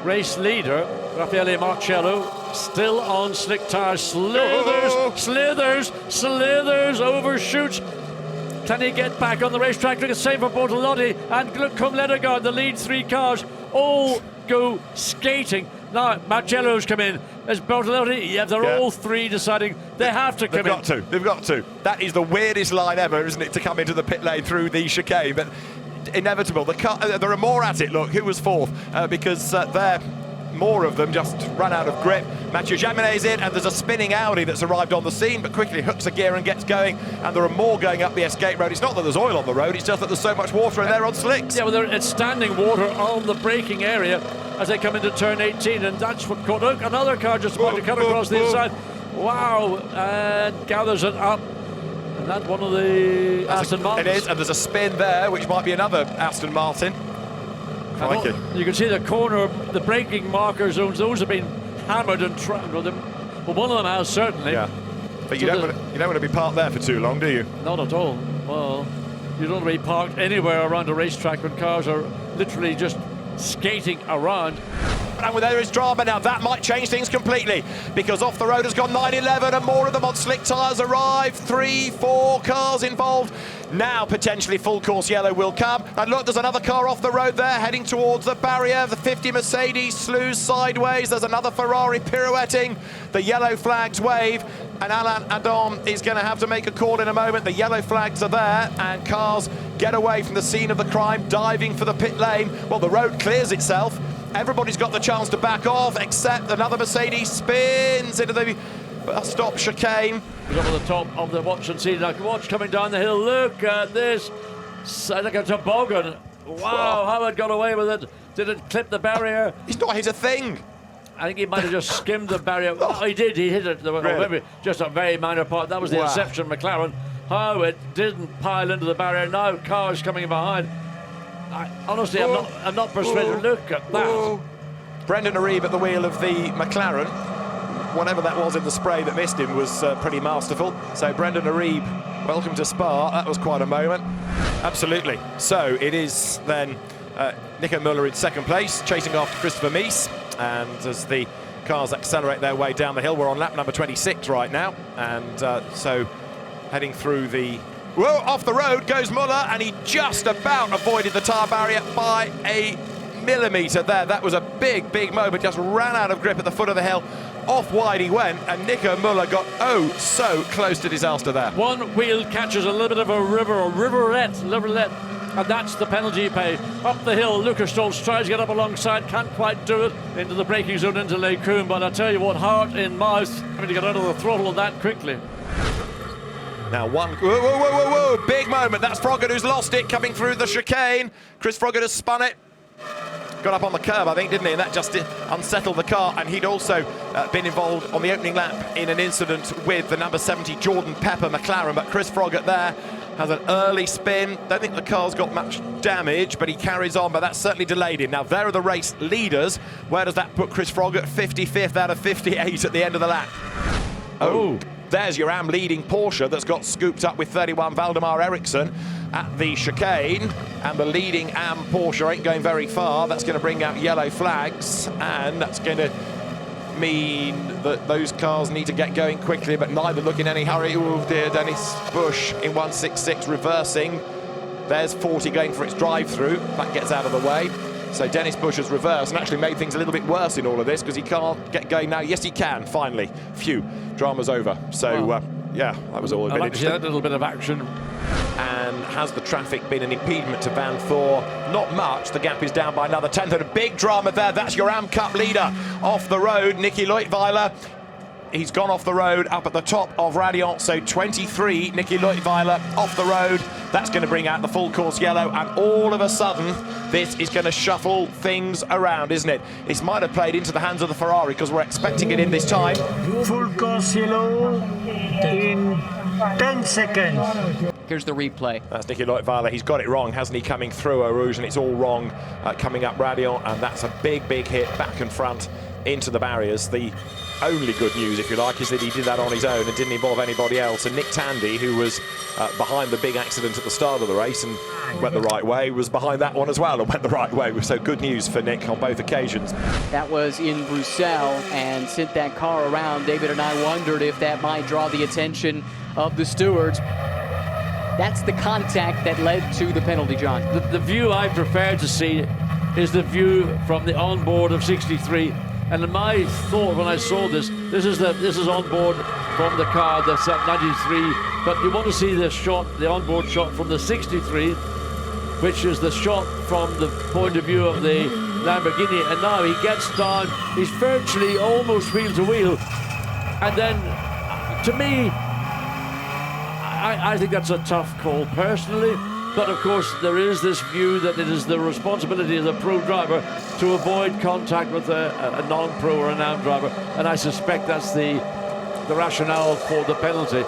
race leader, Raffaele Marcello, still on slick tires. Slithers, overshoots. Can he get back on the racetrack? Look at save for Bortolotti, and look, come Ledegaard, the lead three cars, all go skating. Now, Marcello's come in. There's Bortolotti. Yeah, they're all three deciding they have to come in. They've got to. That is the weirdest line ever, isn't it, to come into the pit lane through the chicane? But inevitable. There are more at it. Look, who was fourth? Because more of them just ran out of grip. Mathieu Jaminet's in, and there's a spinning Audi that's arrived on the scene, but quickly hooks a gear and gets going, and there are more going up the escape road. It's not that there's oil on the road, it's just that there's so much water and they're on slicks. Yeah, well, it's standing water on the braking area as they come into turn 18, and that's what caught. Look, another car just about to come across the inside. Wow, and gathers it up. And that's one of the Aston Martins. It is, and there's a spin there, which might be another Aston Martin. You can see the corner, the braking marker zones, those have been hammered and trampled with them. Well, one of them has, certainly. Yeah. But you don't want to be parked there for too long, do you? Not at all. Well, you don't want to be parked anywhere around a racetrack when cars are literally just skating around. And there is drama now. That might change things completely, because off the road has gone 9-11, and more of them on slick tyres arrive. 3-4 cars involved. Now potentially full course yellow will come. And look, there's another car off the road there heading towards the barrier. The 50 Mercedes slews sideways. There's another Ferrari pirouetting. The yellow flags wave, and Alain Adon is going to have to make a call in a moment. The yellow flags are there, and cars get away from the scene of the crime, diving for the pit lane. Well, the road clears itself. Everybody's got the chance to back off, except another Mercedes spins into the stop chicane. He's up at the top of the watch and see. Like, watch coming down the hill. Look at this. It's like a toboggan. Wow, how it got away with it. Did it clip the barrier? He's not hit a thing. I think he might have just skimmed the barrier. Oh, he did. He hit it. Really? Just a very minor part. That was the Inception McLaren. How it didn't pile into the barrier. Now cars coming behind. Honestly, I'm not persuaded. Look at that. Brendan Arieb at the wheel of the McLaren. Whatever that was in the spray that missed him was pretty masterful. So Brendan Arieb, welcome to Spa. That was quite a moment. Absolutely. So it is then Nico Müller in second place, chasing after Christopher Mies. And as the cars accelerate their way down the hill, we're on lap number 26 right now. And so heading through the... Well, off the road goes Müller, and he just about avoided the tyre barrier by a millimetre there. That was a big, big moment. Just ran out of grip at the foot of the hill. Off wide he went, and Nico Müller got so close to disaster there. One wheel catches a little bit of a rivulet, and that's the penalty you pay. Up the hill, Lucas Stolz tries to get up alongside, can't quite do it, into the braking zone, into Les Combes, but I tell you what, heart in mouth, having to get out of the throttle that quickly. Now whoa, big moment. That's Froggatt who's lost it, coming through the chicane. Chris Froggatt has spun it. Got up on the curb, I think, didn't he? And that just unsettled the car. And he'd also been involved on the opening lap in an incident with the number 70 Jordan Pepper McLaren. But Chris Froggatt there has an early spin. Don't think the car's got much damage, but he carries on. But that's certainly delayed him. Now, there are the race leaders. Where does that put Chris Froggatt? 55th out of 58 at the end of the lap. Oh. There's your AM leading Porsche that's got scooped up with 31 Valdemar Eriksson at the chicane, and the leading AM Porsche ain't going very far. That's going to bring out yellow flags, and that's going to mean that those cars need to get going quickly, but neither look in any hurry. Oh dear, Dennis Bush in 166 reversing. There's 40 going for its drive-through. That gets out of the way. So Dennis Bush has reversed and actually made things a little bit worse in all of this, because he can't get going now. Yes, he can, finally. Phew, drama's over. So, yeah, that was all a bit interesting. A little bit of action. And has the traffic been an impediment to Van Thor? Not much. The gap is down by another tenth. And a big drama there. That's your AM Cup leader off the road, Nicky Leutwiler. He's gone off the road up at the top of Radiant. So 23, Nicky Leutwiler off the road. That's going to bring out the full course yellow, and all of a sudden this is going to shuffle things around, isn't it? This might have played into the hands of the Ferrari, because we're expecting it in this time. Full course yellow in 10 seconds. Here's the replay. That's Nicky Leutwiler. He's got it wrong, hasn't he, coming through Eau Rouge, and it's all wrong coming up Radiant, and that's a big, big hit back and front into the barriers. The only good news, if you like, is that he did that on his own and didn't involve anybody else. And Nick Tandy, who was behind the big accident at the start of the race and went the right way, was behind that one as well and went the right way. So good news for Nick on both occasions. That was in Bruxelles and sent that car around. David and I wondered if that might draw the attention of the stewards. That's the contact that led to the penalty, John. The view I prefer to see is the view from the onboard of 63. And my thought when I saw this is onboard from the car that's at 93. But you want to see the shot, the onboard shot from the 63, which is the shot from the point of view of the Lamborghini. And now he gets down, he's virtually almost wheel to wheel. And then, to me, I think that's a tough call personally, but of course there is this view that it is the responsibility of the pro driver to avoid contact with a non-pro or a non driver, and I suspect that's the rationale for the penalty.